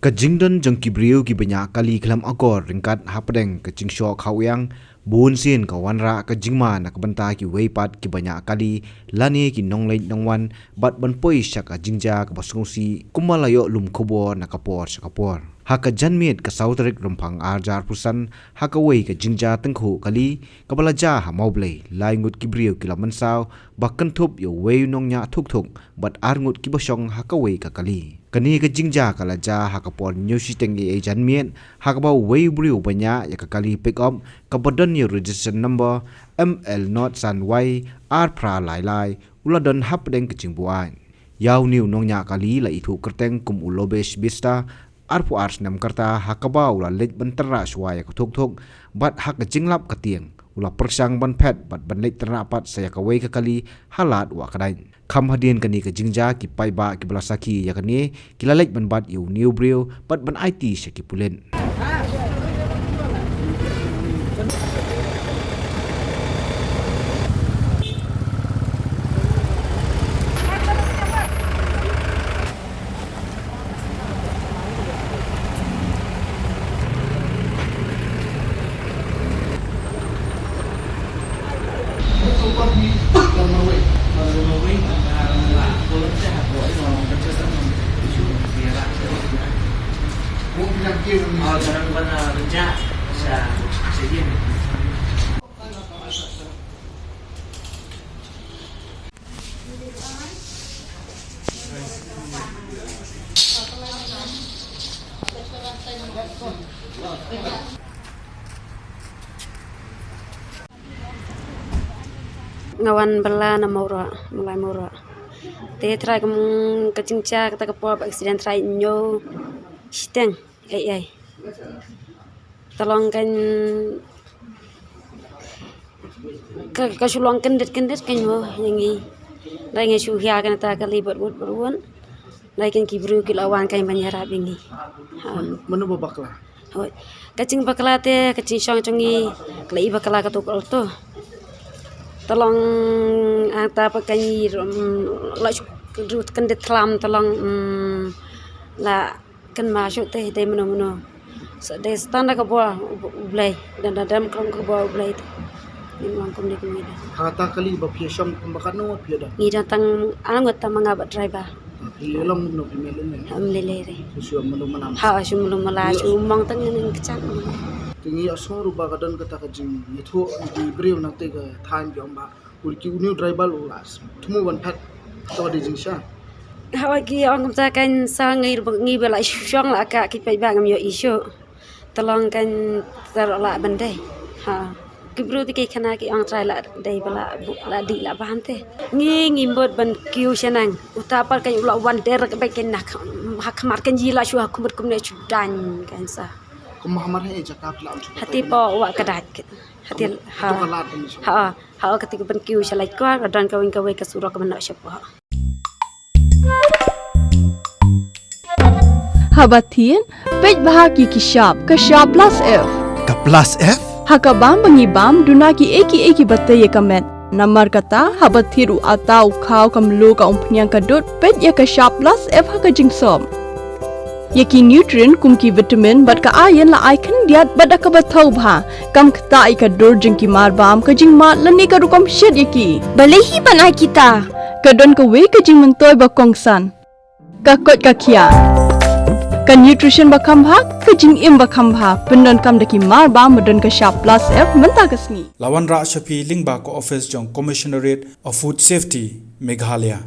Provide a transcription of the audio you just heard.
Kajingdon jang kibriu ki banyak kali kelam agor ringkat hapdeng kajing syok khawang bun sin kawanra kajingma nak benta ki weipat ki banyak kali lani ki nonglei nongwan bat banpoi syaka jingja ka basungsi kumalayo lum khobor nakapor sakapor haka janmit ka sautrik rumpang arjar pusan haka wei ka jingja tengkhu kali kabalaja ha Mawblei lai Ngut kibriu ki Pynmynsaw bakkan thup yo wei nongnya thuk bat arngut ki basong haka wei ka kali kani ka jingja kalaja hakapor nyusi tengi e janmien hakaba wei briu banya ya ka kali pick up ka badan yo registration number ML not san y r pra lai uladon hapdeng ka jingbuan yaw niu nongnya kali la itu kerteng kum ulobesh bista arpu ars nam karta hakaba ula lej bantara swaya ka thuk bat hak ka jinglap ka tieng ula persang ban phet bat ban lej terapat saya ka wei ka kali halat wa kadai kham hadien kani ka jingja ki paiba ki belasaki ya kani kilalek ban bat yu new brew bat ban IT seki pulen Jangan benar kerja saya ngawan bela na mulai mura te try ke cingca kata ke pop accident try nyo steng ai tolong kan ke Shillong kendet kan mo yangi dai nge suhya kan ta kali buat dai kan kibru ki lawan kan banyara bingi mana bakla kacing bakla te kacing syong chongi klei bakla ka to tolong ata pakai la rut kendet klam tolong la kan masuk teh meno de standar ka Mawblei dan dalam kong ka Mawblei memang kom dik ni hata kali ba piesam pembakan no piada ni datang angot ta mga ba driver long no pimelen ne amlelere suam melu manam ha sum mala sumang tang ning kecak tingi asor ba kadan kata ka jing itho di brew na te ka than jom ba ulki new driver ulas thumu ban phat to di jing sha hawa ki ang ta kan sa ngi bela syong la ka ki pai ba ngam yo isu tolong kan tarola bandai ha kibru ti kana ki ang try la dai bala la di la bante ngi mbot ban kiu senang utapar kan ula wan der ka baken nak hak mar kan Jylla shu hakumut kumne chudan kan sa kumhamar he jakap la hati po wa kadat hati ha ketika ban kiu salai kwa dan kawin kawai ka surah ka mana syapa Habatin, pej bahagi kishap, kashap plus F. ka plus F Hakabam bangibam dunaki eki batay kamet. Namar kata habathiru atau kau kamlu ka umpnyang kadut pej ya kashap plus F haka jingsom. Yaki nutrient kumki vitamin bat ka ayan la icon diat bat ka bathau bha kam kata ikadur jingki marbam ka jingma lani ka rukam shed yaki. Balehi banai kita. Kadon ka we ka jing mentoy ba kongsan. Ka kot ka kia. Ka nutrition bakam bha ka jing im bakam bha pendon kam daki mar ba modon ka sharp plus F menta kasni lawan ra shapi lingba ko office jong commissionerate of food safety Meghalaya